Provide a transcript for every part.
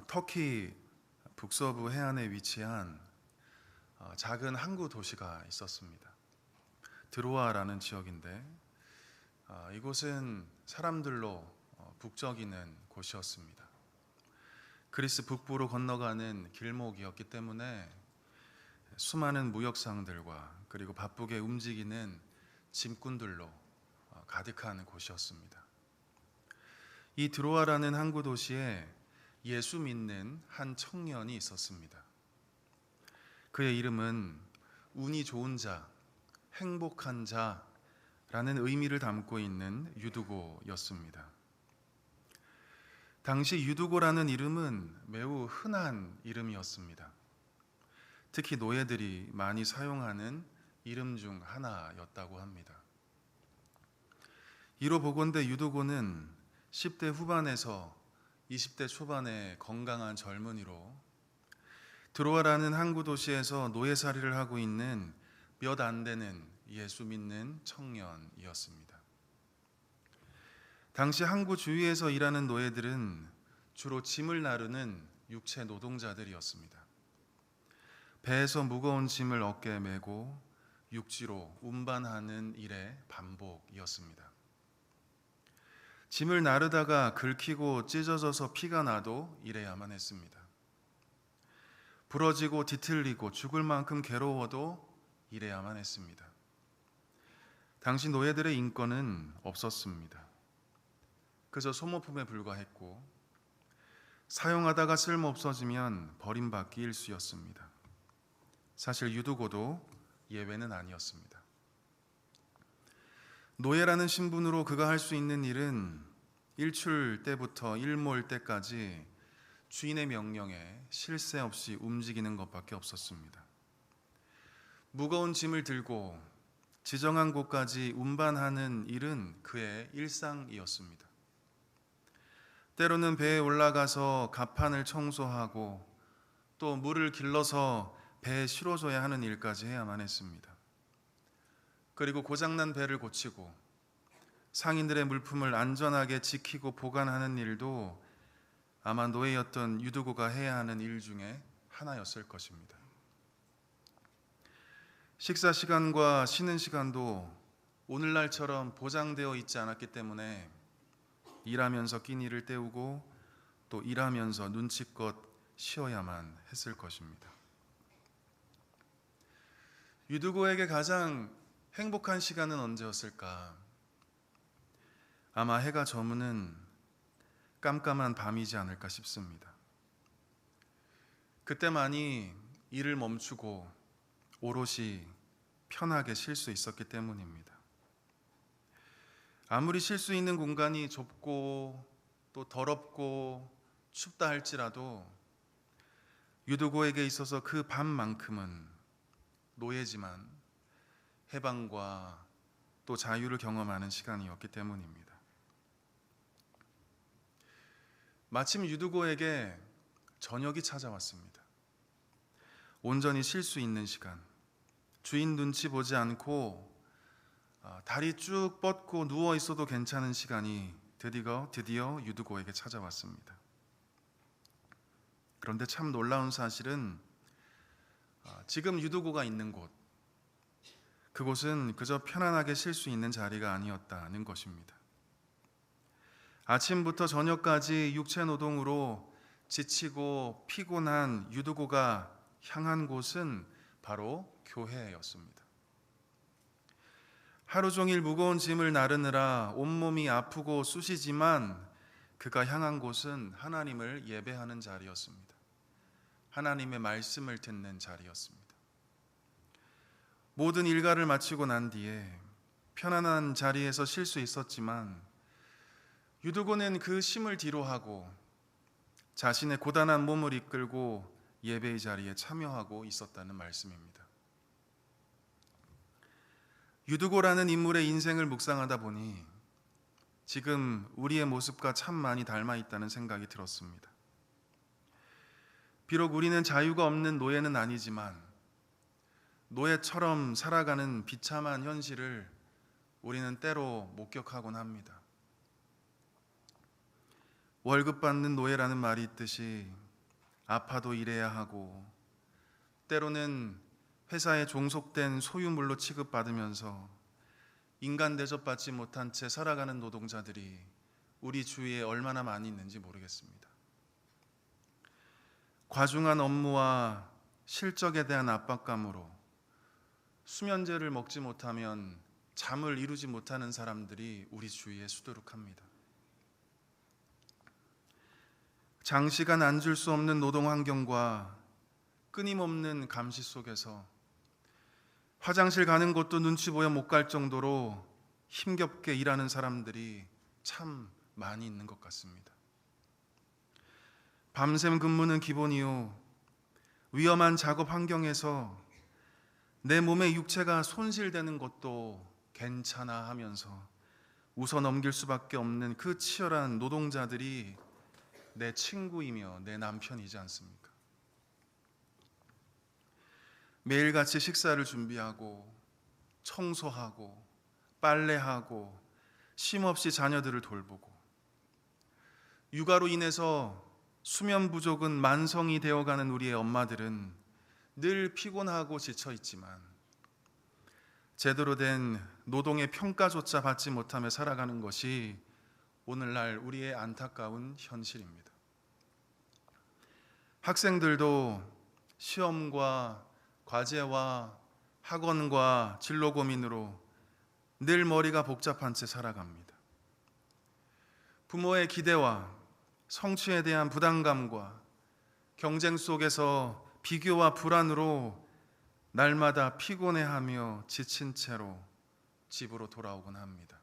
터키 북서부 해안에 위치한 작은 항구 도시가 있었습니다. 드로아라는 지역인데 이곳은 사람들로 북적이는 곳이었습니다. 그리스 북부로 건너가는 길목이었기 때문에 수많은 무역상들과 그리고 바쁘게 움직이는 짐꾼들로 가득한 곳이었습니다. 이 드로아라는 항구 도시에 예수 믿는 한 청년이 있었습니다. 그의 이름은 운이 좋은 자, 행복한 자라는 의미를 담고 있는 유두고였습니다. 당시 유두고라는 이름은 매우 흔한 이름이었습니다. 특히 노예들이 많이 사용하는 이름 중 하나였다고 합니다. 이로 보건대 유두고는 10대 후반에서 20대 초반의 건강한 젊은이로 드로아라는 항구 도시에서 노예살이를 하고 있는 몇 안 되는 예수 믿는 청년이었습니다. 당시 항구 주위에서 일하는 노예들은 주로 짐을 나르는 육체 노동자들이었습니다. 배에서 무거운 짐을 어깨에 메고 육지로 운반하는 일의 반복이었습니다. 짐을 나르다가 긁히고 찢어져서 피가 나도 일해야만 했습니다. 부러지고 뒤틀리고 죽을 만큼 괴로워도 일해야만 했습니다. 당시 노예들의 인권은 없었습니다. 그저 소모품에 불과했고 사용하다가 쓸모 없어지면 버림받기 일쑤였습니다. 사실 유두고도 예외는 아니었습니다. 노예라는 신분으로 그가 할 수 있는 일은 일출 때부터 일몰 때까지 주인의 명령에 쉴 새 없이 움직이는 것밖에 없었습니다. 무거운 짐을 들고 지정한 곳까지 운반하는 일은 그의 일상이었습니다. 때로는 배에 올라가서 갑판을 청소하고 또 물을 길러서 배에 실어줘야 하는 일까지 해야만 했습니다. 그리고 고장난 배를 고치고 상인들의 물품을 안전하게 지키고 보관하는 일도 아마 노예였던 유두고가 해야 하는 일 중에 하나였을 것입니다. 식사 시간과 쉬는 시간도 오늘날처럼 보장되어 있지 않았기 때문에 일하면서 끼니를 때우고 또 일하면서 눈치껏 쉬어야만 했을 것입니다. 유두고에게 가장 행복한 시간은 언제였을까? 아마 해가 저무는 깜깜한 밤이지 않을까 싶습니다. 그때만이 일을 멈추고 오롯이 편하게 쉴 수 있었기 때문입니다. 아무리 쉴 수 있는 공간이 좁고 또 더럽고 춥다 할지라도 유두고에게 있어서 그 밤만큼은 노예지만 해방과 또 자유를 경험하는 시간이었기 때문입니다. 마침 유두고에게 저녁이 찾아왔습니다. 온전히 쉴 수 있는 시간, 주인 눈치 보지 않고 다리 쭉 뻗고 누워 있어도 괜찮은 시간이 드디어 유두고에게 찾아왔습니다. 그런데 참 놀라운 사실은 지금 유두고가 있는 곳, 그곳은 그저 편안하게 쉴 수 있는 자리가 아니었다는 것입니다. 아침부터 저녁까지 육체 노동으로 지치고 피곤한 유두고가 향한 곳은 바로 교회였습니다. 하루 종일 무거운 짐을 나르느라 온몸이 아프고 쑤시지만 그가 향한 곳은 하나님을 예배하는 자리였습니다. 하나님의 말씀을 듣는 자리였습니다. 모든 일과를 마치고 난 뒤에 편안한 자리에서 쉴 수 있었지만 유두고는 그 쉼을 뒤로하고 자신의 고단한 몸을 이끌고 예배의 자리에 참여하고 있었다는 말씀입니다. 유두고라는 인물의 인생을 묵상하다 보니 지금 우리의 모습과 참 많이 닮아 있다는 생각이 들었습니다. 비록 우리는 자유가 없는 노예는 아니지만 노예처럼 살아가는 비참한 현실을 우리는 때로 목격하곤 합니다. 월급 받는 노예라는 말이 있듯이 아파도 일해야 하고 때로는 회사에 종속된 소유물로 취급받으면서 인간 대접받지 못한 채 살아가는 노동자들이 우리 주위에 얼마나 많이 있는지 모르겠습니다. 과중한 업무와 실적에 대한 압박감으로 수면제를 먹지 못하면 잠을 이루지 못하는 사람들이 우리 주위에 수두룩합니다. 장시간 앉을 수 없는 노동 환경과 끊임없는 감시 속에서 화장실 가는 것도 눈치 보여 못 갈 정도로 힘겹게 일하는 사람들이 참 많이 있는 것 같습니다. 밤샘 근무는 기본이요, 위험한 작업 환경에서 내 몸의 육체가 손실되는 것도 괜찮아 하면서 웃어 넘길 수밖에 없는 그 치열한 노동자들이 내 친구이며 내 남편이지 않습니까? 매일같이 식사를 준비하고 청소하고 빨래하고 쉼없이 자녀들을 돌보고 육아로 인해서 수면 부족은 만성이 되어가는 우리의 엄마들은 늘 피곤하고 지쳐 있지만 제대로 된 노동의 평가조차 받지 못하며 살아가는 것이 오늘날 우리의 안타까운 현실입니다. 학생들도 시험과 과제와 학원과 진로 고민으로 늘 머리가 복잡한 채 살아갑니다. 부모의 기대와 성취에 대한 부담감과 경쟁 속에서 비교와 불안으로 날마다 피곤해하며 지친 채로 집으로 돌아오곤 합니다.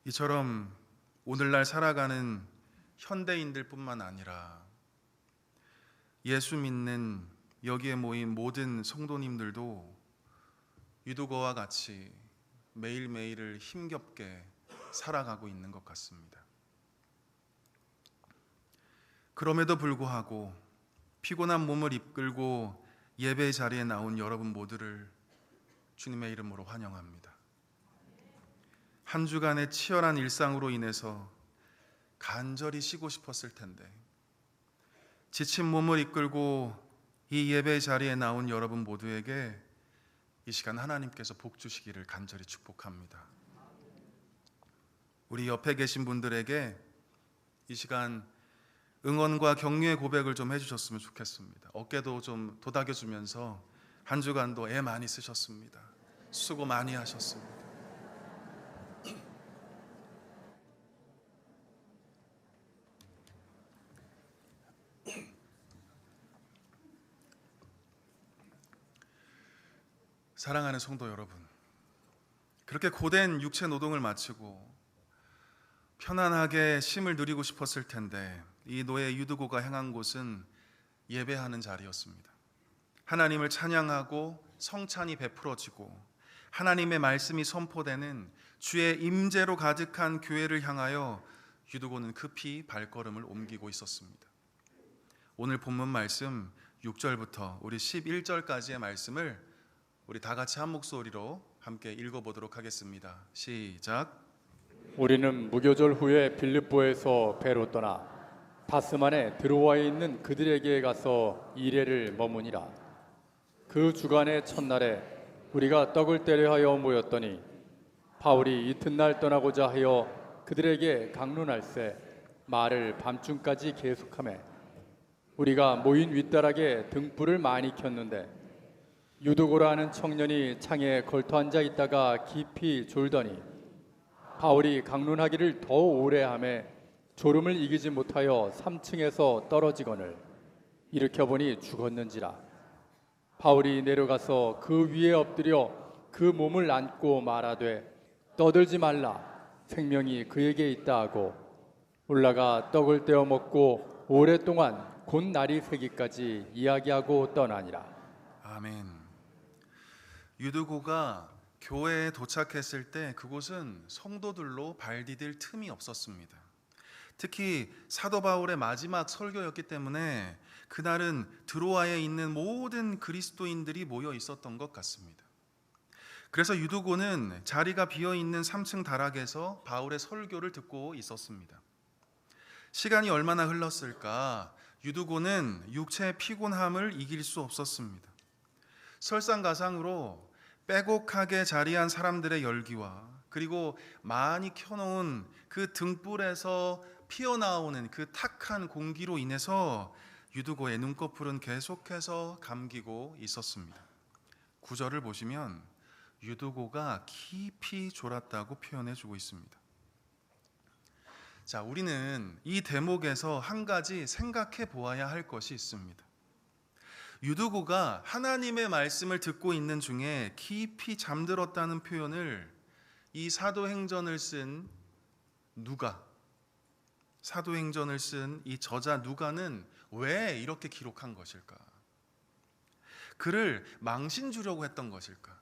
이처럼 오늘날 살아가는 현대인들뿐만 아니라 예수 믿는 여기에 모인 모든 성도님들도 유두거와 같이 매일매일을 힘겹게 살아가고 있는 것 같습니다. 그럼에도 불구하고 피곤한 몸을 이끌고 예배 자리에 나온 여러분 모두를 주님의 이름으로 환영합니다. 한 주간의 치열한 일상으로 인해서 간절히 쉬고 싶었을 텐데 지친 몸을 이끌고 이 예배 자리에 나온 여러분 모두에게 이 시간 하나님께서 복 주시기를 간절히 축복합니다. 우리 옆에 계신 분들에게 이 시간 응원과 격려의 고백을 좀 해주셨으면 좋겠습니다. 어깨도 좀 도닥여주면서 한 주간도 애 많이 쓰셨습니다. 수고 많이 하셨습니다. 사랑하는 성도 여러분, 그렇게 고된 육체 노동을 마치고 편안하게 쉼을 누리고 싶었을 텐데 이 노예 유두고가 향한 곳은 예배하는 자리였습니다. 하나님을 찬양하고 성찬이 베풀어지고 하나님의 말씀이 선포되는 주의 임재로 가득한 교회를 향하여 유두고는 급히 발걸음을 옮기고 있었습니다. 오늘 본문 말씀 6절부터 우리 11절까지의 말씀을 우리 다 같이 한 목소리로 함께 읽어보도록 하겠습니다. 시작. 우리는 무교절 후에 빌립보에서 배로 떠나 다스만에 들어와 있는 그들에게 가서 이레를 머무니라. 그 주간의 첫날에 우리가 떡을 떼려 하여 모였더니 바울이 이튿날 떠나고자 하여 그들에게 강론할세 말을 밤중까지 계속하며 우리가 모인 윗다락에 등불을 많이 켰는데 유두고라 하는 청년이 창에 걸터 앉아 있다가 깊이 졸더니 바울이 강론하기를 더 오래 하매 졸음을 이기지 못하여 3층에서 떨어지거늘 일으켜보니 죽었는지라. 바울이 내려가서 그 위에 엎드려 그 몸을 안고 말하되 떠들지 말라 생명이 그에게 있다 하고 올라가 떡을 떼어 먹고 오랫동안 곧 날이 새기까지 이야기하고 떠나니라. 아멘. 유두고가 교회에 도착했을 때 그곳은 성도들로 발 디딜 틈이 없었습니다. 특히 사도 바울의 마지막 설교였기 때문에 그날은 드로아에 있는 모든 그리스도인들이 모여 있었던 것 같습니다. 그래서 유두고는 자리가 비어 있는 3층 다락에서 바울의 설교를 듣고 있었습니다. 시간이 얼마나 흘렀을까? 유두고는 육체의 피곤함을 이길 수 없었습니다. 설상가상으로 빼곡하게 자리한 사람들의 열기와 그리고 많이 켜놓은 그 등불에서 피어나오는 그 탁한 공기로 인해서 유두고의 눈꺼풀은 계속해서 감기고 있었습니다. 9절을 보시면 유두고가 깊이 졸았다고 표현해 주고 있습니다. 자, 우리는 이 대목에서 한 가지 생각해 보아야 할 것이 있습니다. 유두고가 하나님의 말씀을 듣고 있는 중에 깊이 잠들었다는 표현을 이 사도행전을 쓴 사도행전을 쓴 이 저자 누가는 왜 이렇게 기록한 것일까? 그를 망신 주려고 했던 것일까?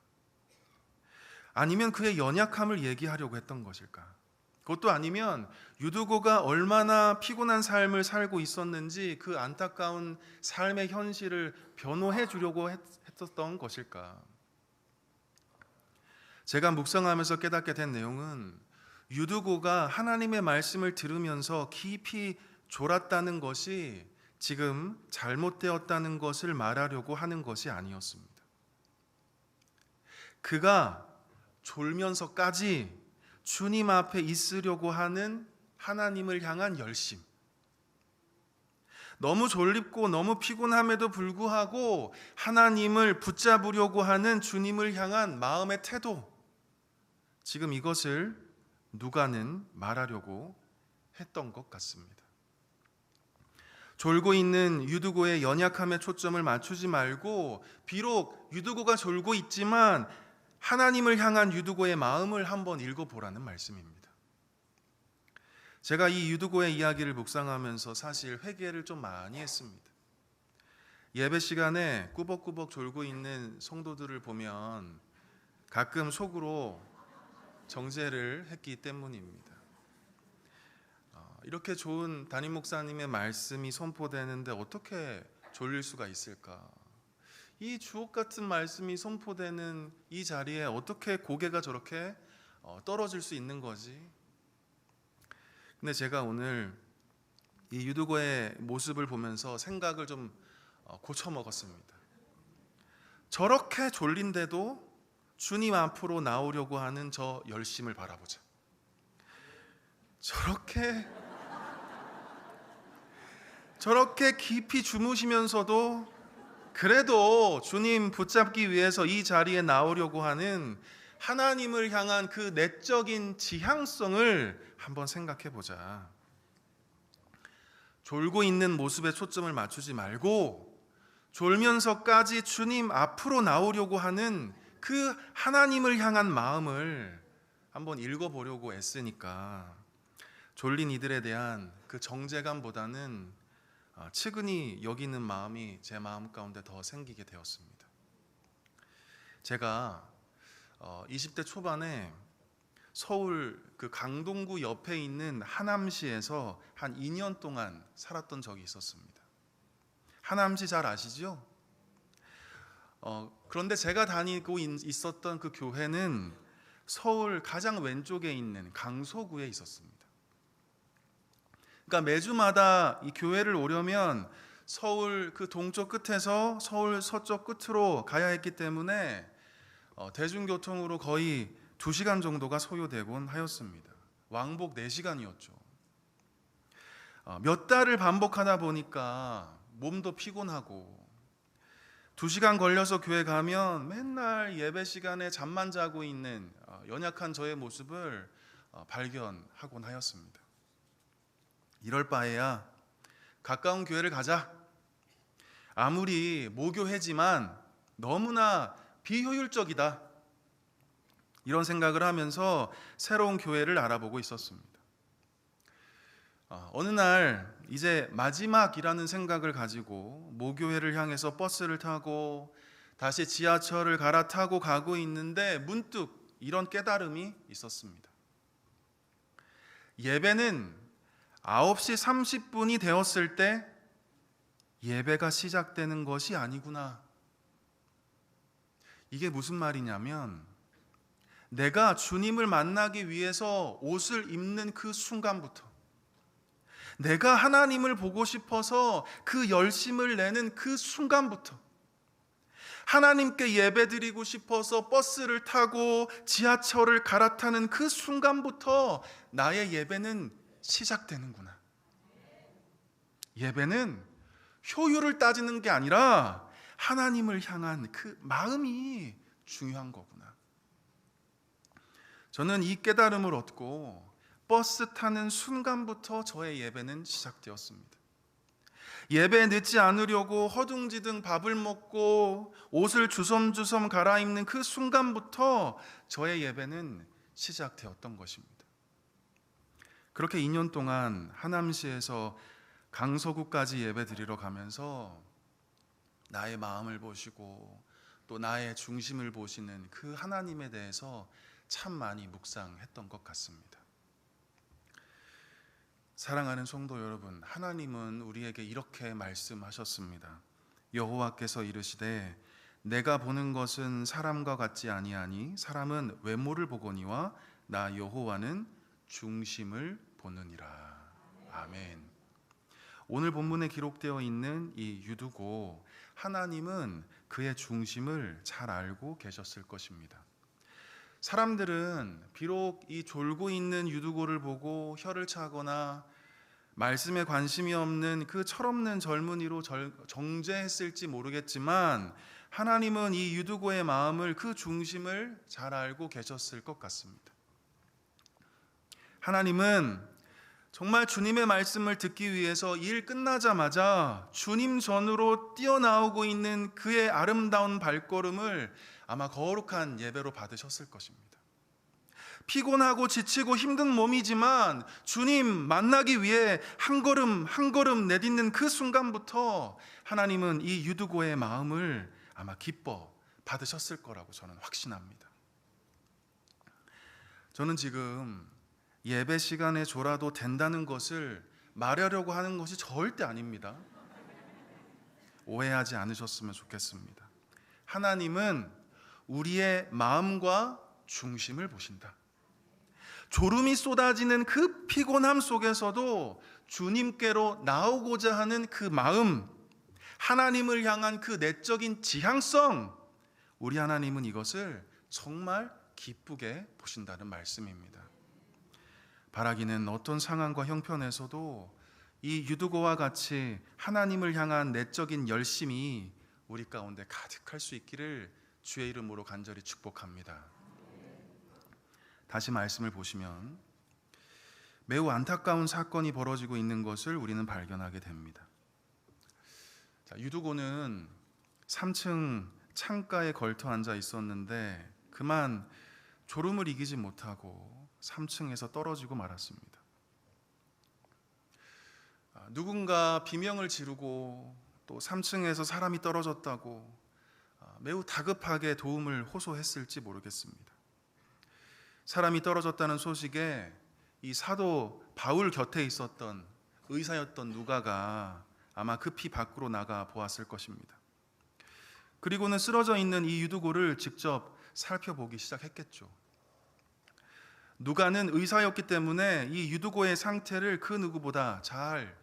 아니면 그의 연약함을 얘기하려고 했던 것일까? 그것도 아니면 유두고가 얼마나 피곤한 삶을 살고 있었는지 그 안타까운 삶의 현실을 변호해 주려고 했었던 것일까? 제가 묵상하면서 깨닫게 된 내용은 유두고가 하나님의 말씀을 들으면서 깊이 졸았다는 것이 지금 잘못되었다는 것을 말하려고 하는 것이 아니었습니다. 그가 졸면서까지 주님 앞에 있으려고 하는 하나님을 향한 열심, 너무 졸립고 너무 피곤함에도 불구하고 하나님을 붙잡으려고 하는 주님을 향한 마음의 태도, 지금 이것을 누가는 말하려고 했던 것 같습니다. 졸고 있는 유두고의 연약함에 초점을 맞추지 말고, 비록 유두고가 졸고 있지만 하나님을 향한 유두고의 마음을 한번 읽어보라는 말씀입니다. 제가 이 유두고의 이야기를 묵상하면서 사실 회개를 좀 많이 했습니다. 예배 시간에 꾸벅꾸벅 졸고 있는 성도들을 보면 가끔 속으로 정죄를 했기 때문입니다. 이렇게 좋은 담임 목사님의 말씀이 선포되는데 어떻게 졸릴 수가 있을까? 이 주옥 같은 말씀이 선포되는 이 자리에 어떻게 고개가 저렇게 떨어질 수 있는 거지? 근데 제가 오늘 이 유두고의 모습을 보면서 생각을 좀 고쳐 먹었습니다. 저렇게 졸린데도 주님 앞으로 나오려고 하는 저 열심을 바라보자. 저렇게 깊이 주무시면서도 그래도 주님 붙잡기 위해서 이 자리에 나오려고 하는 하나님을 향한 그 내적인 지향성을 한번 생각해 보자. 졸고 있는 모습에 초점을 맞추지 말고 졸면서까지 주님 앞으로 나오려고 하는 그 하나님을 향한 마음을 한번 읽어보려고 애쓰니까 졸린 이들에 대한 그 정죄감보다는 측은히 여기는 마음이 제 마음 가운데 더 생기게 되었습니다. 제가 20대 초반에 서울 그 강동구 옆에 있는 하남시에서 한 2년 동안 살았던 적이 있었습니다. 하남시 잘 아시죠? 그런데 제가 다니고 있었던 그 교회는 서울 가장 왼쪽에 있는 강서구에 있었습니다. 그러니까 매주마다 이 교회를 오려면 서울 그 동쪽 끝에서 서울 서쪽 끝으로 가야 했기 때문에 대중교통으로 거의 2시간 정도가 소요되곤 하였습니다. 왕복 4시간이었죠. 몇 달을 반복하다 보니까 몸도 피곤하고 2시간 걸려서 교회 가면 맨날 예배 시간에 잠만 자고 있는 연약한 저의 모습을 발견하곤 하였습니다. 이럴 바에야 가까운 교회를 가자. 아무리 모교회지만 너무나 비효율적이다. 이런 생각을 하면서 새로운 교회를 알아보고 있었습니다. 어느 날 이제 마지막이라는 생각을 가지고 모교회를 향해서 버스를 타고 다시 지하철을 갈아타고 가고 있는데 문득 이런 깨달음이 있었습니다. 예배는 9시 30분이 되었을 때 예배가 시작되는 것이 아니구나. 이게 무슨 말이냐면 내가 주님을 만나기 위해서 옷을 입는 그 순간부터, 내가 하나님을 보고 싶어서 그 열심을 내는 그 순간부터, 하나님께 예배드리고 싶어서 버스를 타고 지하철을 갈아타는 그 순간부터 나의 예배는 시작되는구나. 예배는 효율을 따지는 게 아니라 하나님을 향한 그 마음이 중요한 거구나. 저는 이 깨달음을 얻고 버스 타는 순간부터 저의 예배는 시작되었습니다. 예배에 늦지 않으려고 허둥지둥 밥을 먹고 옷을 주섬주섬 갈아입는 그 순간부터 저의 예배는 시작되었던 것입니다. 그렇게 2년 동안 하남시에서 강서구까지 예배 드리러 가면서 나의 마음을 보시고 또 나의 중심을 보시는 그 하나님에 대해서 참 많이 묵상했던 것 같습니다. 사랑하는 성도 여러분, 하나님은 우리에게 이렇게 말씀하셨습니다. 여호와께서 이르시되 내가 보는 것은 사람과 같지 아니하니 사람은 외모를 보거니와 나 여호와는 중심을 보느니라. 아멘. 오늘 본문에 기록되어 있는 이 유두고, 하나님은 그의 중심을 잘 알고 계셨을 것입니다. 사람들은 비록 이 졸고 있는 유두고를 보고 혀를 차거나 말씀에 관심이 없는 그 철없는 젊은이로 정죄했을지 모르겠지만 하나님은 이 유두고의 마음을, 그 중심을 잘 알고 계셨을 것 같습니다. 하나님은 정말 주님의 말씀을 듣기 위해서 일 끝나자마자 주님 전으로 뛰어나오고 있는 그의 아름다운 발걸음을 아마 거룩한 예배로 받으셨을 것입니다. 피곤하고 지치고 힘든 몸이지만 주님 만나기 위해 한 걸음 한 걸음 내딛는 그 순간부터 하나님은 이 유두고의 마음을 아마 기뻐 받으셨을 거라고 저는 확신합니다. 저는 지금 예배 시간에 졸아도 된다는 것을 말하려고 하는 것이 절대 아닙니다. 오해하지 않으셨으면 좋겠습니다. 하나님은 우리의 마음과 중심을 보신다. 졸음이 쏟아지는 그 피곤함 속에서도 주님께로 나오고자 하는 그 마음, 하나님을 향한 그 내적인 지향성, 우리 하나님은 이것을 정말 기쁘게 보신다는 말씀입니다. 바라기는 어떤 상황과 형편에서도 이 유두고와 같이 하나님을 향한 내적인 열심이 우리 가운데 가득할 수 있기를 주의 이름으로 간절히 축복합니다. 다시 말씀을 보시면 매우 안타까운 사건이 벌어지고 있는 것을 우리는 발견하게 됩니다. 유두고는 3층 창가에 걸터 앉아 있었는데 그만 졸음을 이기지 못하고 3층에서 떨어지고 말았습니다. 누군가 비명을 지르고 또 3층에서 사람이 떨어졌다고 매우 다급하게 도움을 호소했을지 모르겠습니다. 사람이 떨어졌다는 소식에 이 사도 바울 곁에 있었던 의사였던 누가가 아마 급히 밖으로 나가 보았을 것입니다. 그리고는 쓰러져 있는 이 유두고를 직접 살펴보기 시작했겠죠. 누가는 의사였기 때문에 이 유두고의 상태를 그 누구보다 잘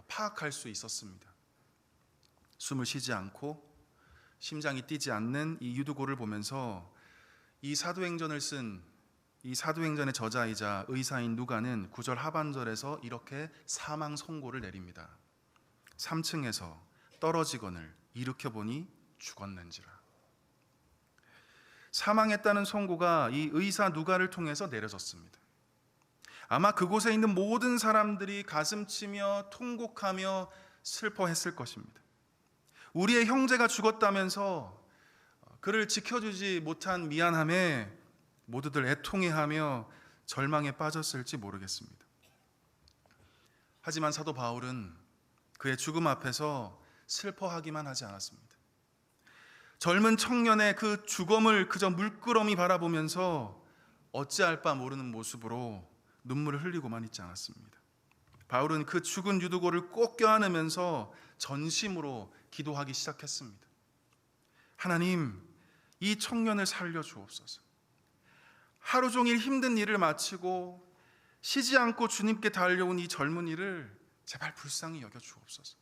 파악할 수 있었습니다. 숨을 쉬지 않고 심장이 뛰지 않는 이 유두고를 보면서 이 사도행전을 쓴 이 사도행전의 저자이자 의사인 누가는 9절 하반절에서 이렇게 사망 선고를 내립니다. 3층에서 떨어지거늘 일으켜보니 죽었는지라. 사망했다는 선고가 이 의사 누가를 통해서 내려졌습니다. 아마 그곳에 있는 모든 사람들이 가슴치며 통곡하며 슬퍼했을 것입니다. 우리의 형제가 죽었다면서 그를 지켜주지 못한 미안함에 모두들 애통해하며 절망에 빠졌을지 모르겠습니다. 하지만 사도 바울은 그의 죽음 앞에서 슬퍼하기만 하지 않았습니다. 젊은 청년의 그 죽음을 그저 물끄러미 바라보면서 어찌할 바 모르는 모습으로 눈물을 흘리고만 있지 않았습니다. 바울은 그 죽은 유두고를 꼭 껴안으면서 전심으로 기도하기 시작했습니다. 하나님, 이 청년을 살려주옵소서. 하루 종일 힘든 일을 마치고 쉬지 않고 주님께 달려온 이 젊은이를 제발 불쌍히 여겨 주옵소서.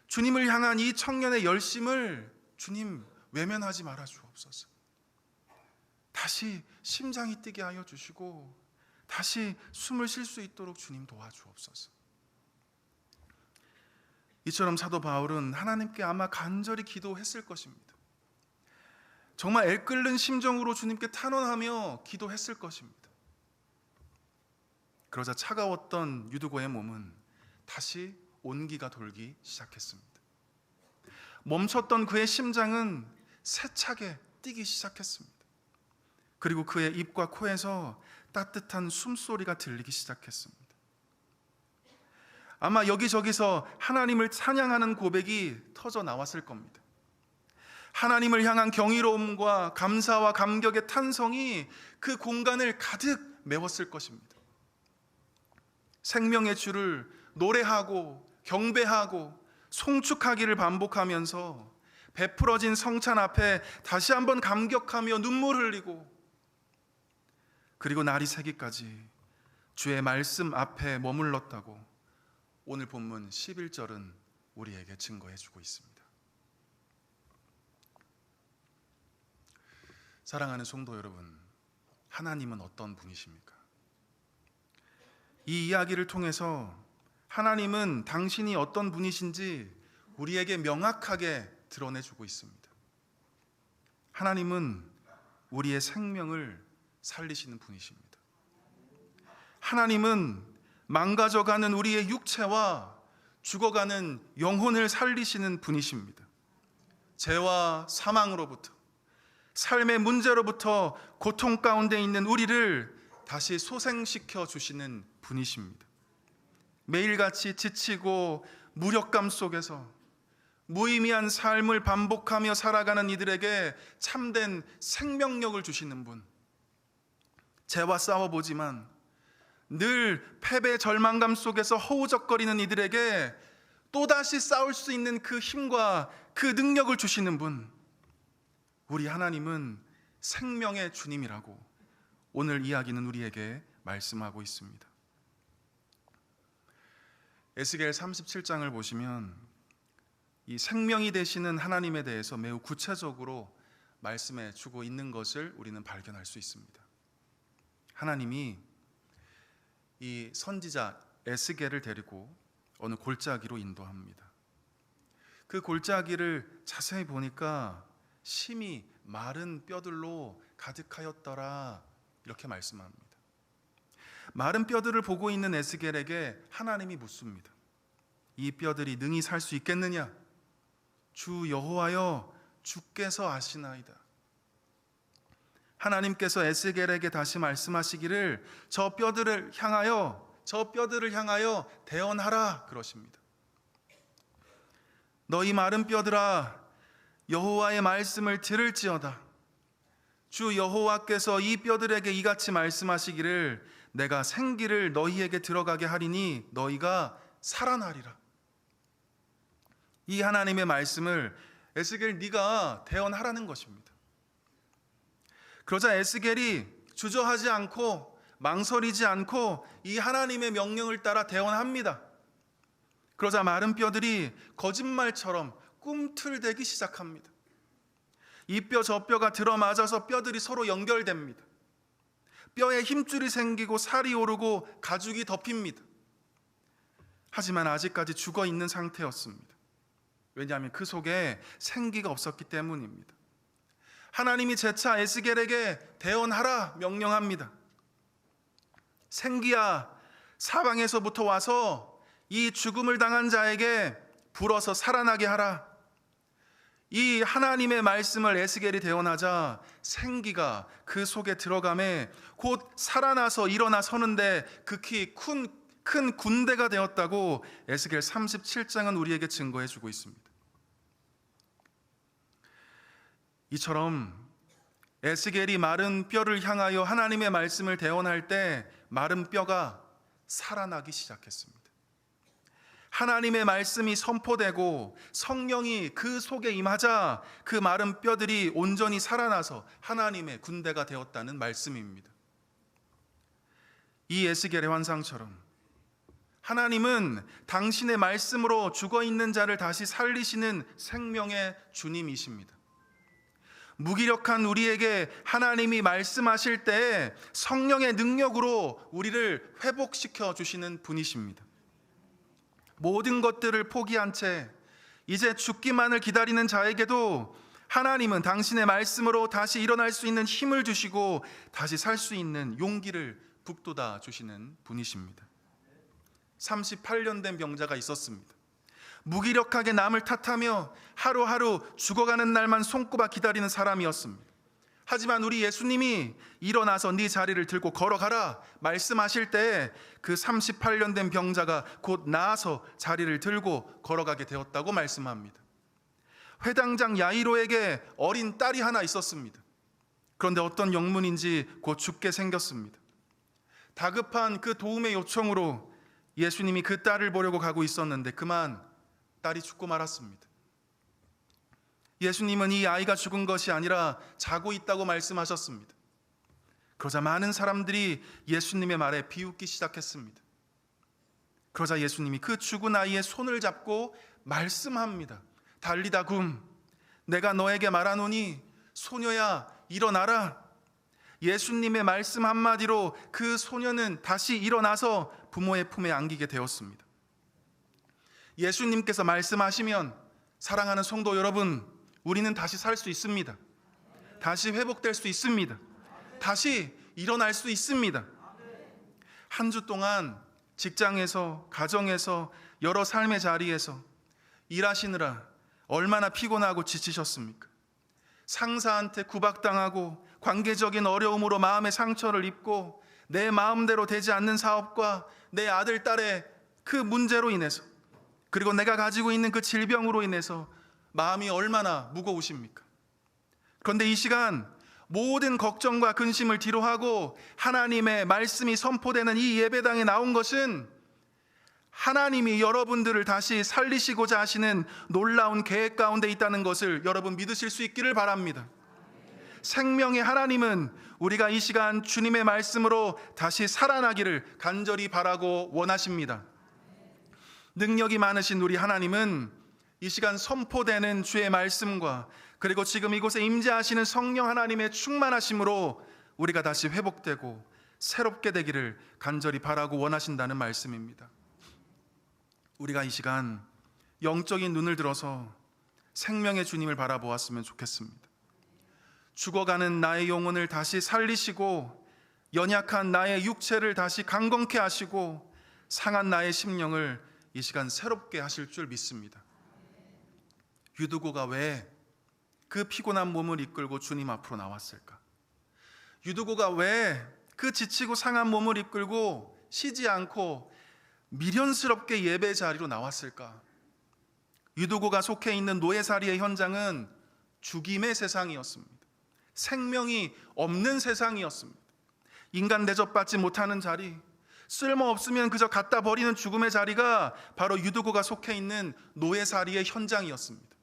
주님을 향한 이 청년의 열심을 주님 외면하지 말아 주옵소서. 다시 심장이 뛰게 하여 주시고 다시 숨을 쉴 수 있도록 주님 도와주옵소서. 이처럼 사도 바울은 하나님께 아마 간절히 기도했을 것입니다. 정말 애끓는 심정으로 주님께 탄원하며 기도했을 것입니다. 그러자 차가웠던 유두고의 몸은 다시 온기가 돌기 시작했습니다. 멈췄던 그의 심장은 세차게 뛰기 시작했습니다. 그리고 그의 입과 코에서 따뜻한 숨소리가 들리기 시작했습니다. 아마 여기저기서 하나님을 찬양하는 고백이 터져 나왔을 겁니다. 하나님을 향한 경이로움과 감사와 감격의 탄성이 그 공간을 가득 메웠을 것입니다. 생명의 주를 노래하고 경배하고 송축하기를 반복하면서 베풀어진 성찬 앞에 다시 한번 감격하며 눈물 흘리고, 그리고 날이 새기까지 주의 말씀 앞에 머물렀다고 오늘 본문 11절은 우리에게 증거해 주고 있습니다. 사랑하는 성도 여러분, 하나님은 어떤 분이십니까? 이 이야기를 통해서 하나님은 당신이 어떤 분이신지 우리에게 명확하게 드러내주고 있습니다. 하나님은 우리의 생명을 살리시는 분이십니다. 하나님은 망가져가는 우리의 육체와 죽어가는 영혼을 살리시는 분이십니다. 죄와 사망으로부터, 삶의 문제로부터 고통 가운데 있는 우리를 다시 소생시켜 주시는 분이십니다. 매일같이 지치고 무력감 속에서 무의미한 삶을 반복하며 살아가는 이들에게 참된 생명력을 주시는 분, 죄와 싸워보지만 늘 패배 절망감 속에서 허우적거리는 이들에게 또다시 싸울 수 있는 그 힘과 그 능력을 주시는 분, 우리 하나님은 생명의 주님이라고 오늘 이야기는 우리에게 말씀하고 있습니다. 에스겔 37장을 보시면 이 생명이 되시는 하나님에 대해서 매우 구체적으로 말씀해 주고 있는 것을 우리는 발견할 수 있습니다. 하나님이 이 선지자 에스겔을 데리고 어느 골짜기로 인도합니다. 그 골짜기를 자세히 보니까 심이 마른 뼈들로 가득하였더라, 이렇게 말씀합니다. 마른 뼈들을 보고 있는 에스겔에게 하나님이 묻습니다. 이 뼈들이 능히 살 수 있겠느냐? 주 여호와여, 주께서 아시나이다. 하나님께서 에스겔에게 다시 말씀하시기를 저 뼈들을 향하여 대언하라 그러십니다. 너희 마른 뼈들아, 여호와의 말씀을 들을지어다. 주 여호와께서 이 뼈들에게 이같이 말씀하시기를 내가 생기를 너희에게 들어가게 하리니 너희가 살아나리라. 이 하나님의 말씀을 에스겔 네가 대언하라는 것입니다. 그러자 에스겔이 주저하지 않고 망설이지 않고 이 하나님의 명령을 따라 대언합니다. 그러자 마른 뼈들이 거짓말처럼 꿈틀대기 시작합니다. 이 뼈 저 뼈가 들어맞아서 뼈들이 서로 연결됩니다. 뼈에 힘줄이 생기고 살이 오르고 가죽이 덮입니다. 하지만 아직까지 죽어 있는 상태였습니다. 왜냐하면 그 속에 생기가 없었기 때문입니다. 하나님이 재차 에스겔에게 대언하라 명령합니다. 생기야, 사방에서부터 와서 이 죽음을 당한 자에게 불어서 살아나게 하라. 이 하나님의 말씀을 에스겔이 대언하자 생기가 그 속에 들어가매 곧 살아나서 일어나 서는데 극히 큰 군대가 되었다고 에스겔 37장은 우리에게 증거해 주고 있습니다. 이처럼 에스겔이 마른 뼈를 향하여 하나님의 말씀을 대언할 때 마른 뼈가 살아나기 시작했습니다. 하나님의 말씀이 선포되고 성령이 그 속에 임하자 그 마른 뼈들이 온전히 살아나서 하나님의 군대가 되었다는 말씀입니다. 이 에스겔의 환상처럼 하나님은 당신의 말씀으로 죽어있는 자를 다시 살리시는 생명의 주님이십니다. 무기력한 우리에게 하나님이 말씀하실 때 성령의 능력으로 우리를 회복시켜 주시는 분이십니다. 모든 것들을 포기한 채 이제 죽기만을 기다리는 자에게도 하나님은 당신의 말씀으로 다시 일어날 수 있는 힘을 주시고 다시 살 수 있는 용기를 북돋아 주시는 분이십니다. 38년 된 병자가 있었습니다. 무기력하게 남을 탓하며 하루하루 죽어가는 날만 손꼽아 기다리는 사람이었습니다. 하지만 우리 예수님이 일어나서 네 자리를 들고 걸어가라 말씀하실 때 그 38년 된 병자가 곧 나아서 자리를 들고 걸어가게 되었다고 말씀합니다. 회당장 야이로에게 어린 딸이 하나 있었습니다. 그런데 어떤 영문인지 곧 죽게 생겼습니다. 다급한 그 도움의 요청으로 예수님이 그 딸을 보려고 가고 있었는데 그만 딸이 죽고 말았습니다. 예수님은 이 아이가 죽은 것이 아니라 자고 있다고 말씀하셨습니다. 그러자 많은 사람들이 예수님의 말에 비웃기 시작했습니다. 그러자 예수님이 그 죽은 아이의 손을 잡고 말씀합니다. 달리다 굼, 내가 너에게 말하노니 소녀야 일어나라. 예수님의 말씀 한마디로 그 소녀는 다시 일어나서 부모의 품에 안기게 되었습니다. 예수님께서 말씀하시면 사랑하는 성도 여러분, 우리는 다시 살 수 있습니다. 다시 회복될 수 있습니다. 다시 일어날 수 있습니다. 한 주 동안 직장에서, 가정에서, 여러 삶의 자리에서 일하시느라 얼마나 피곤하고 지치셨습니까? 상사한테 구박당하고 관계적인 어려움으로 마음의 상처를 입고 내 마음대로 되지 않는 사업과 내 아들, 딸의 그 문제로 인해서, 그리고 내가 가지고 있는 그 질병으로 인해서 마음이 얼마나 무거우십니까? 그런데 이 시간 모든 걱정과 근심을 뒤로하고 하나님의 말씀이 선포되는 이 예배당에 나온 것은 하나님이 여러분들을 다시 살리시고자 하시는 놀라운 계획 가운데 있다는 것을 여러분 믿으실 수 있기를 바랍니다. 생명의 하나님은 우리가 이 시간 주님의 말씀으로 다시 살아나기를 간절히 바라고 원하십니다. 능력이 많으신 우리 하나님은 이 시간 선포되는 주의 말씀과 그리고 지금 이곳에 임재하시는 성령 하나님의 충만하심으로 우리가 다시 회복되고 새롭게 되기를 간절히 바라고 원하신다는 말씀입니다. 우리가 이 시간 영적인 눈을 들어서 생명의 주님을 바라보았으면 좋겠습니다. 죽어가는 나의 영혼을 다시 살리시고 연약한 나의 육체를 다시 강건케 하시고 상한 나의 심령을 이 시간 새롭게 하실 줄 믿습니다. 유두고가 왜 그 피곤한 몸을 이끌고 주님 앞으로 나왔을까? 유두고가 왜 그 지치고 상한 몸을 이끌고 쉬지 않고 미련스럽게 예배 자리로 나왔을까? 유두고가 속해 있는 노예살이의 현장은 죽임의 세상이었습니다. 생명이 없는 세상이었습니다. 인간 대접받지 못하는 자리, 쓸모없으면 그저 갖다 버리는 죽음의 자리가 바로 유두고가 속해 있는 노예살이의 현장이었습니다.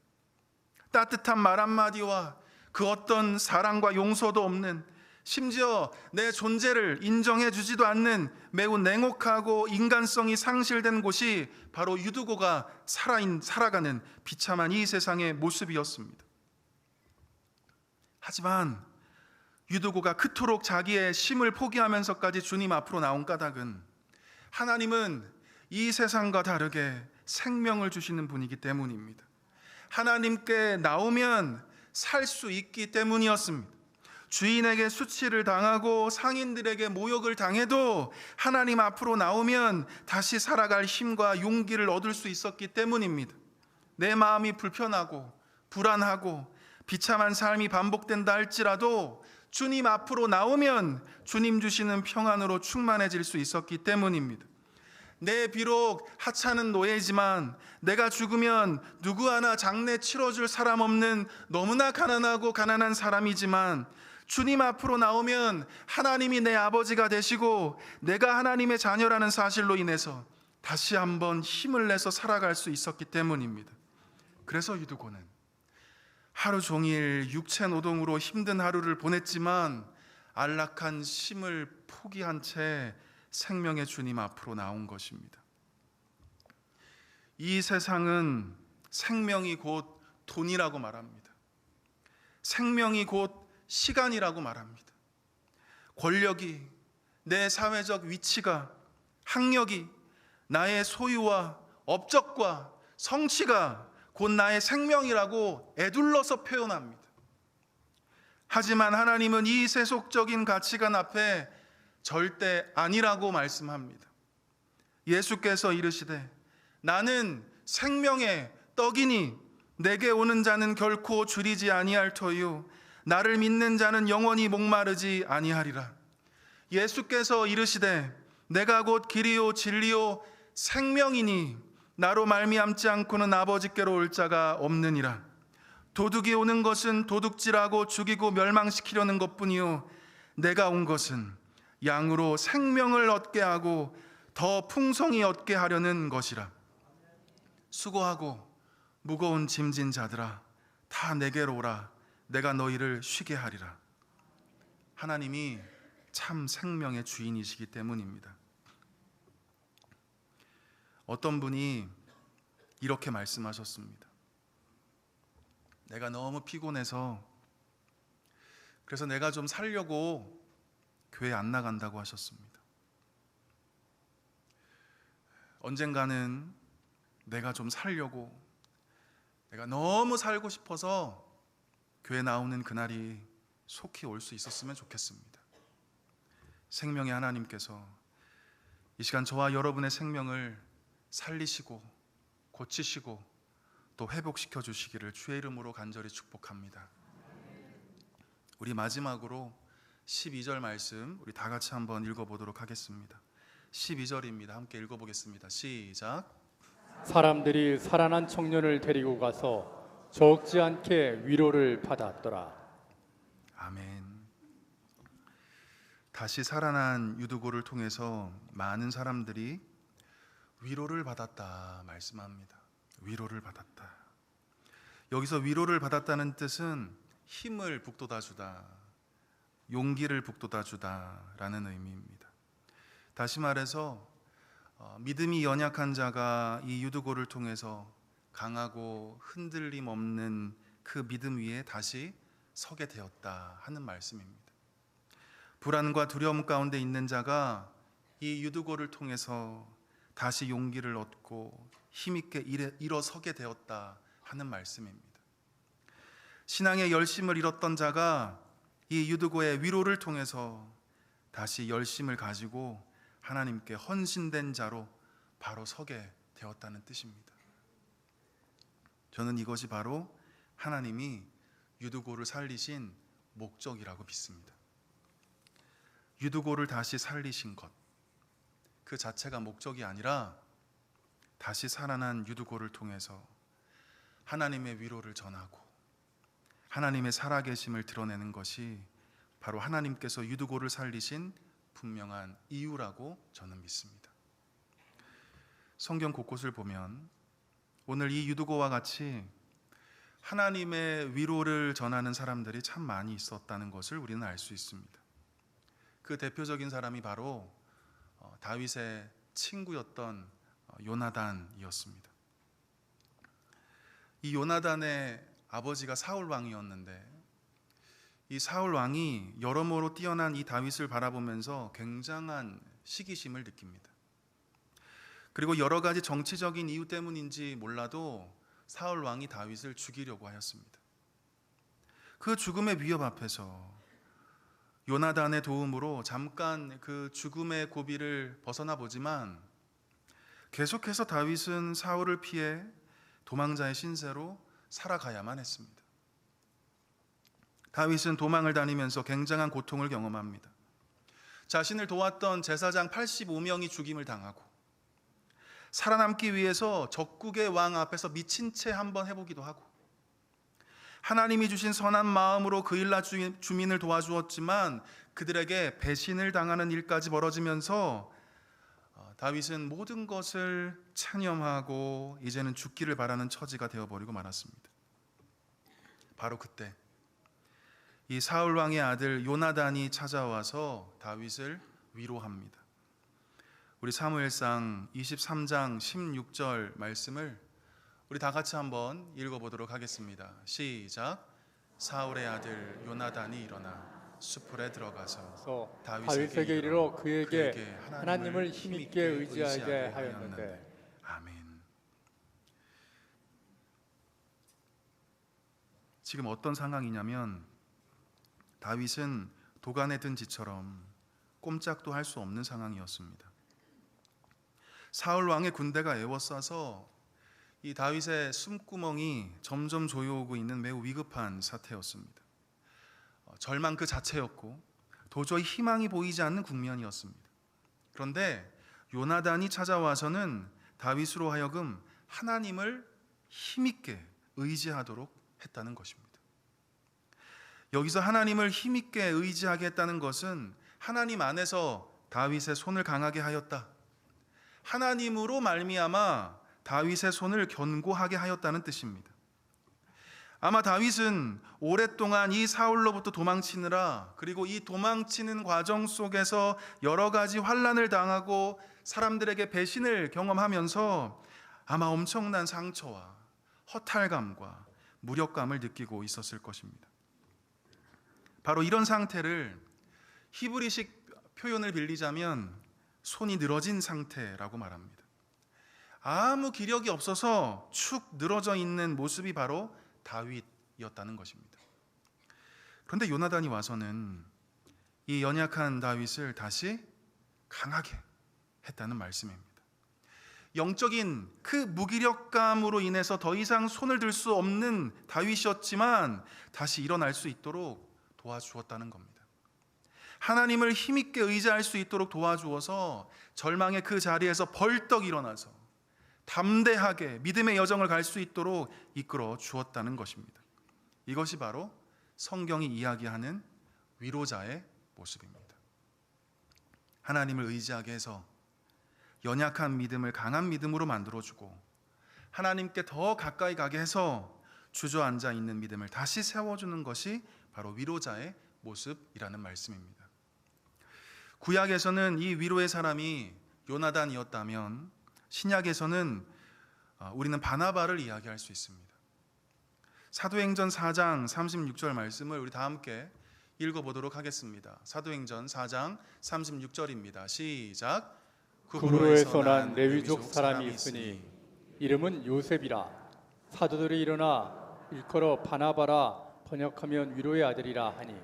따뜻한 말 한마디와 그 어떤 사랑과 용서도 없는, 심지어 내 존재를 인정해 주지도 않는 매우 냉혹하고 인간성이 상실된 곳이 바로 유두고가 살아가는 비참한 이 세상의 모습이었습니다. 하지만 유두고가 그토록 자기의 심을 포기하면서까지 주님 앞으로 나온 까닭은 하나님은 이 세상과 다르게 생명을 주시는 분이기 때문입니다. 하나님께 나오면 살 수 있기 때문이었습니다. 주인에게 수치를 당하고 상인들에게 모욕을 당해도 하나님 앞으로 나오면 다시 살아갈 힘과 용기를 얻을 수 있었기 때문입니다. 내 마음이 불편하고 불안하고 비참한 삶이 반복된다 할지라도 주님 앞으로 나오면 주님 주시는 평안으로 충만해질 수 있었기 때문입니다. 내 비록 하찮은 노예지만 내가 죽으면 누구 하나 장례 치러줄 사람 없는 너무나 가난하고 가난한 사람이지만 주님 앞으로 나오면 하나님이 내 아버지가 되시고 내가 하나님의 자녀라는 사실로 인해서 다시 한번 힘을 내서 살아갈 수 있었기 때문입니다. 그래서 유두고는 하루 종일 육체 노동으로 힘든 하루를 보냈지만 안락한 심을 포기한 채 생명의 주님 앞으로 나온 것입니다. 이 세상은 생명이 곧 돈이라고 말합니다. 생명이 곧 시간이라고 말합니다. 권력이, 내 사회적 위치가, 학력이, 나의 소유와 업적과 성취가 곧 나의 생명이라고 에둘러서 표현합니다. 하지만 하나님은 이 세속적인 가치관 앞에 절대 아니라고 말씀합니다. 예수께서 이르시되 나는 생명의 떡이니 내게 오는 자는 결코 줄이지 아니할 터요 나를 믿는 자는 영원히 목마르지 아니하리라. 예수께서 이르시되 내가 곧 길이요 진리요 생명이니 나로 말미암지 않고는 아버지께로 올 자가 없느니라. 도둑이 오는 것은 도둑질하고 죽이고 멸망시키려는 것뿐이요 내가 온 것은 양으로 생명을 얻게 하고 더 풍성히 얻게 하려는 것이라. 수고하고 무거운 짐진 자들아 다 내게로 오라. 내가 너희를 쉬게 하리라. 하나님이 참 생명의 주인이시기 때문입니다. 어떤 분이 이렇게 말씀하셨습니다. 내가 너무 피곤해서 그래서 내가 좀 살려고 교회 안 나간다고 하셨습니다. 언젠가는 내가 좀 살려고, 내가 너무 살고 싶어서 교회 나오는 그날이 속히 올 수 있었으면 좋겠습니다. 생명의 하나님께서 이 시간 저와 여러분의 생명을 살리시고 고치시고 또 회복시켜 주시기를 주의 이름으로 간절히 축복합니다. 우리 마지막으로 12절 말씀 우리 다 같이 한번 읽어보도록 하겠습니다. 12절입니다. 함께 읽어보겠습니다. 시작. 사람들이 살아난 청년을 데리고 가서 적지 않게 위로를 받았더라. 아멘. 다시 살아난 유두고를 통해서 많은 사람들이 위로를 받았다 말씀합니다. 위로를 받았다. 여기서 위로를 받았다는 뜻은 힘을 북돋아주다, 용기를 북돋아주다라는 의미입니다. 다시 말해서 믿음이 연약한 자가 이 유두고를 통해서 강하고 흔들림 없는 그 믿음 위에 다시 서게 되었다 하는 말씀입니다. 불안과 두려움 가운데 있는 자가 이 유두고를 통해서 다시 용기를 얻고 힘있게 일어서게 되었다 하는 말씀입니다. 신앙의 열심을 잃었던 자가 이 유두고의 위로를 통해서 다시 열심을 가지고 하나님께 헌신된 자로 바로 서게 되었다는 뜻입니다. 저는 이것이 바로 하나님이 유두고를 살리신 목적이라고 믿습니다. 유두고를 다시 살리신 것, 그 자체가 목적이 아니라 다시 살아난 유두고를 통해서 하나님의 위로를 전하고 하나님의 살아계심을 드러내는 것이 바로 하나님께서 유두고를 살리신 분명한 이유라고 저는 믿습니다. 성경 곳곳을 보면 오늘 이 유두고와 같이 하나님의 위로를 전하는 사람들이 참 많이 있었다는 것을 우리는 알 수 있습니다. 그 대표적인 사람이 바로 다윗의 친구였던 요나단이었습니다. 이 요나단의 아버지가 사울 왕이었는데 이 사울 왕이 여러모로 뛰어난 이 다윗을 바라보면서 굉장한 시기심을 느낍니다. 그리고 여러 가지 정치적인 이유 때문인지 몰라도 사울 왕이 다윗을 죽이려고 하였습니다. 그 죽음의 위협 앞에서 요나단의 도움으로 잠깐 그 죽음의 고비를 벗어나 보지만 계속해서 다윗은 사울을 피해 도망자의 신세로 살아가야만 했습니다. 다윗은 도망을 다니면서 굉장한 고통을 경험합니다. 자신을 도왔던 제사장 85명이 죽임을 당하고 살아남기 위해서 적국의 왕 앞에서 미친 채 한번 해보기도 하고 하나님이 주신 선한 마음으로 그 일라 주민을 도와주었지만 그들에게 배신을 당하는 일까지 벌어지면서 다윗은 모든 것을 체념하고 이제는 죽기를 바라는 처지가 되어버리고 말았습니다. 바로 그때 이 사울 왕의 아들 요나단이 찾아와서 다윗을 위로합니다. 우리 사무엘상 23장 16절 말씀을 우리 다 같이 한번 읽어보도록 하겠습니다. 시작. 사울의 아들 요나단이 일어나 수풀에 들어가서 다윗에게 이르러 그에게 하나님을 힘있게 의지하게 하였는데. 아멘. 지금 어떤 상황이냐면 다윗은 도간에 든 쥐처럼 꼼짝도 할 수 없는 상황이었습니다. 사울 왕의 군대가 에워싸서 이 다윗의 숨구멍이 점점 조여오고 있는 매우 위급한 사태였습니다. 절망 그 자체였고 도저히 희망이 보이지 않는 국면이었습니다. 그런데 요나단이 찾아와서는 다윗으로 하여금 하나님을 힘있게 의지하도록 했다는 것입니다. 여기서 하나님을 힘있게 의지하게 했다는 것은 하나님 안에서 다윗의 손을 강하게 하였다, 하나님으로 말미암아 다윗의 손을 견고하게 하였다는 뜻입니다. 아마 다윗은 오랫동안 이 사울로부터 도망치느라, 그리고 이 도망치는 과정 속에서 여러 가지 환난을 당하고 사람들에게 배신을 경험하면서 아마 엄청난 상처와 허탈감과 무력감을 느끼고 있었을 것입니다. 바로 이런 상태를 히브리식 표현을 빌리자면 손이 늘어진 상태라고 말합니다. 아무 기력이 없어서 축 늘어져 있는 모습이 바로 다윗이었다는 것입니다. 그런데 요나단이 와서는 이 연약한 다윗을 다시 강하게 했다는 말씀입니다. 영적인 그 무기력감으로 인해서 더 이상 손을 들 수 없는 다윗이었지만 다시 일어날 수 있도록 도와주었다는 겁니다. 하나님을 힘있게 의지할 수 있도록 도와주어서 절망의 그 자리에서 벌떡 일어나서 담대하게 믿음의 여정을 갈 수 있도록 이끌어 주었다는 것입니다. 이것이 바로 성경이 이야기하는 위로자의 모습입니다. 하나님을 의지하게 해서 연약한 믿음을 강한 믿음으로 만들어주고 하나님께 더 가까이 가게 해서 주저앉아 있는 믿음을 다시 세워주는 것이 바로 위로자의 모습이라는 말씀입니다. 구약에서는 이 위로의 사람이 요나단이었다면 신약에서는 우리는 바나바를 이야기할 수 있습니다. 사도행전 4장 36절 말씀을 우리 다 함께 읽어보도록 하겠습니다. 사도행전 4장 36절입니다. 시작. 구브로에서 난 레위족 사람이 있으니 이름은 요셉이라. 사도들이 일어나 일컬어 바나바라 번역하면 위로의 아들이라 하니.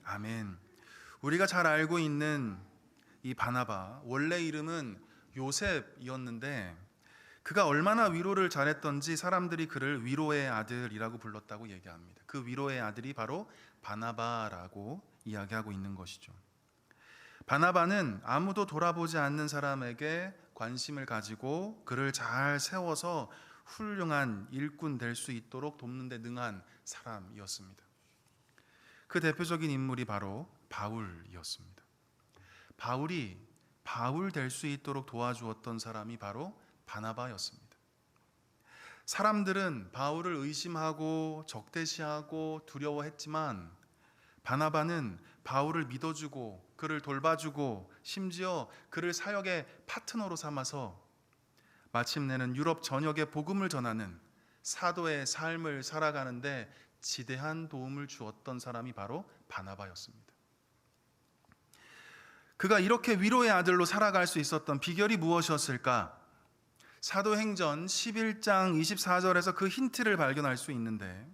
아멘. 우리가 잘 알고 있는 이 바나바, 원래 이름은 요셉이었는데 그가 얼마나 위로를 잘했던지 사람들이 그를 위로의 아들이라고 불렀다고 얘기합니다. 그 위로의 아들이 바로 바나바라고 이야기하고 있는 것이죠. 바나바는 아무도 돌아보지 않는 사람에게 관심을 가지고 그를 잘 세워서 훌륭한 일꾼 될 수 있도록 돕는 데 능한 사람이었습니다. 그 대표적인 인물이 바로 바울이었습니다. 바울이 바울 될 수 있도록 도와주었던 사람이 바로 바나바였습니다. 사람들은 바울을 의심하고 적대시하고 두려워했지만 바나바는 바울을 믿어주고 그를 돌봐주고 심지어 그를 사역의 파트너로 삼아서 마침내는 유럽 전역에 복음을 전하는 사도의 삶을 살아가는데 지대한 도움을 주었던 사람이 바로 바나바였습니다. 그가 이렇게 위로의 아들로 살아갈 수 있었던 비결이 무엇이었을까? 사도행전 11장 24절에서 그 힌트를 발견할 수 있는데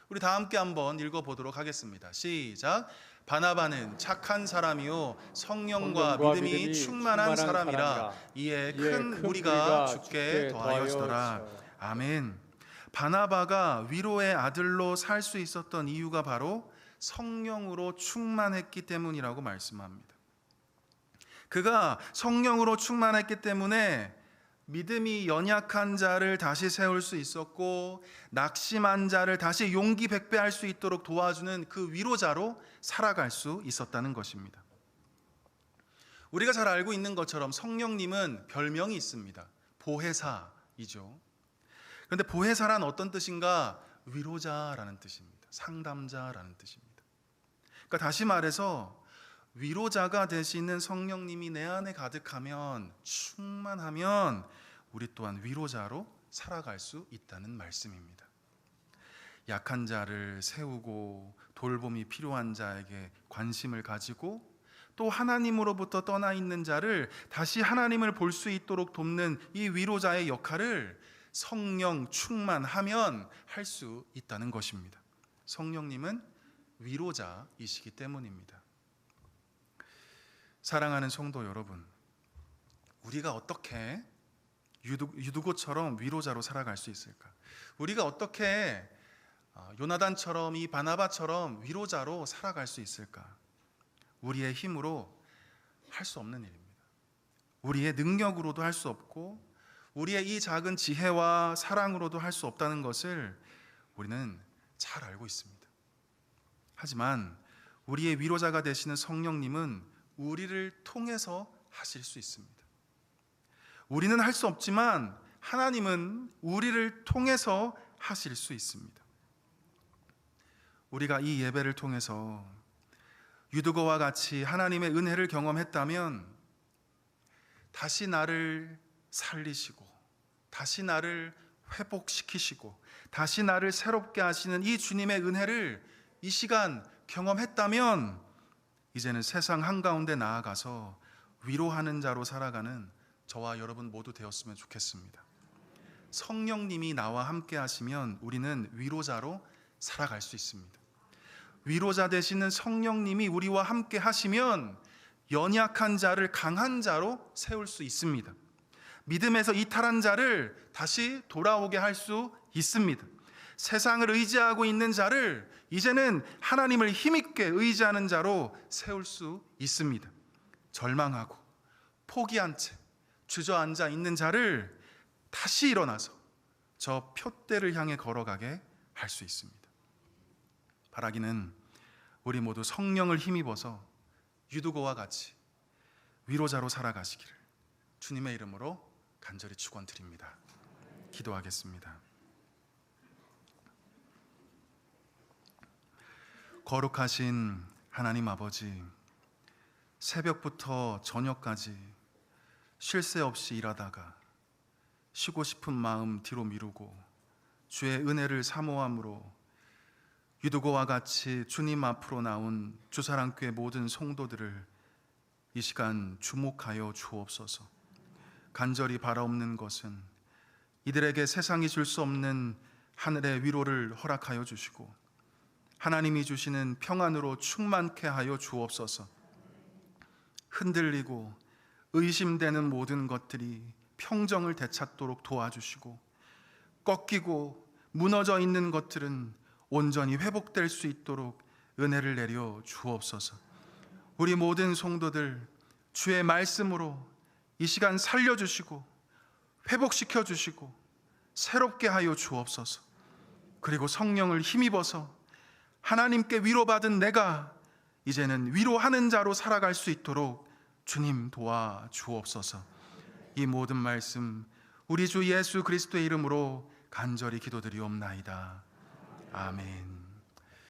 우리 다 함께 한번 읽어보도록 하겠습니다. 시작. 바나바는 착한 사람이요 성령과 믿음이 충만한 사람이라. 이에 큰 무리가 주께 더하여지더라. 아멘. 바나바가 위로의 아들로 살 수 있었던 이유가 바로 성령으로 충만했기 때문이라고 말씀합니다. 그가 성령으로 충만했기 때문에 믿음이 연약한 자를 다시 세울 수 있었고 낙심한 자를 다시 용기 백배할 수 있도록 도와주는 그 위로자로 살아갈 수 있었다는 것입니다. 우리가 잘 알고 있는 것처럼 성령님은 별명이 있습니다. 보혜사이죠. 그런데 보혜사란 어떤 뜻인가? 위로자라는 뜻입니다. 상담자라는 뜻입니다. 그러니까 다시 말해서 위로자가 되시는 성령님이 내 안에 가득하면, 충만하면 우리 또한 위로자로 살아갈 수 있다는 말씀입니다. 약한 자를 세우고 돌봄이 필요한 자에게 관심을 가지고, 또 하나님으로부터 떠나 있는 자를 다시 하나님을 볼 수 있도록 돕는 이 위로자의 역할을 성령 충만하면 할 수 있다는 것입니다. 성령님은 위로자이시기 때문입니다. 사랑하는 성도 여러분, 우리가 어떻게 유두고처럼 위로자로 살아갈 수 있을까? 우리가 어떻게 요나단처럼, 이 바나바처럼 위로자로 살아갈 수 있을까? 우리의 힘으로 할 수 없는 일입니다. 우리의 능력으로도 할 수 없고, 우리의 이 작은 지혜와 사랑으로도 할 수 없다는 것을 우리는 잘 알고 있습니다. 하지만 우리의 위로자가 되시는 성령님은 우리를 통해서 하실 수 있습니다. 우리는 할 수 없지만 하나님은 우리를 통해서 하실 수 있습니다. 우리가 이 예배를 통해서 유두고와 같이 하나님의 은혜를 경험했다면, 다시 나를 살리시고 다시 나를 회복시키시고 다시 나를 새롭게 하시는 이 주님의 은혜를 이 시간 경험했다면, 이제는 세상 한가운데 나아가서 위로하는 자로 살아가는 저와 여러분 모두 되었으면 좋겠습니다. 성령님이 나와 함께 하시면 우리는 위로자로 살아갈 수 있습니다. 위로자 되시는 성령님이 우리와 함께 하시면 연약한 자를 강한 자로 세울 수 있습니다. 믿음에서 이탈한 자를 다시 돌아오게 할 수 있습니다. 세상을 의지하고 있는 자를 이제는 하나님을 힘있게 의지하는 자로 세울 수 있습니다. 절망하고 포기한 채 주저앉아 있는 자를 다시 일어나서 저 푯대를 향해 걸어가게 할 수 있습니다. 바라기는 우리 모두 성령을 힘입어서 유두고와 같이 위로자로 살아가시기를 주님의 이름으로 간절히 축원드립니다. 기도하겠습니다. 거룩하신 하나님 아버지, 새벽부터 저녁까지 쉴 새 없이 일하다가 쉬고 싶은 마음 뒤로 미루고 주의 은혜를 사모함으로 유두고와 같이 주님 앞으로 나온 주사랑교회 모든 성도들을 이 시간 주목하여 주옵소서. 간절히 바라옵는 것은 이들에게 세상이 줄 수 없는 하늘의 위로를 허락하여 주시고 하나님이 주시는 평안으로 충만케 하여 주옵소서. 흔들리고 의심되는 모든 것들이 평정을 되찾도록 도와주시고, 꺾이고 무너져 있는 것들은 온전히 회복될 수 있도록 은혜를 내려 주옵소서. 우리 모든 성도들 주의 말씀으로 이 시간 살려주시고 회복시켜 주시고 새롭게 하여 주옵소서. 그리고 성령을 힘입어서 하나님께 위로받은 내가 이제는 위로하는 자로 살아갈 수 있도록 주님 도와 주옵소서. 이 모든 말씀 우리 주 예수 그리스도의 이름으로 간절히 기도드리옵나이다. 아멘.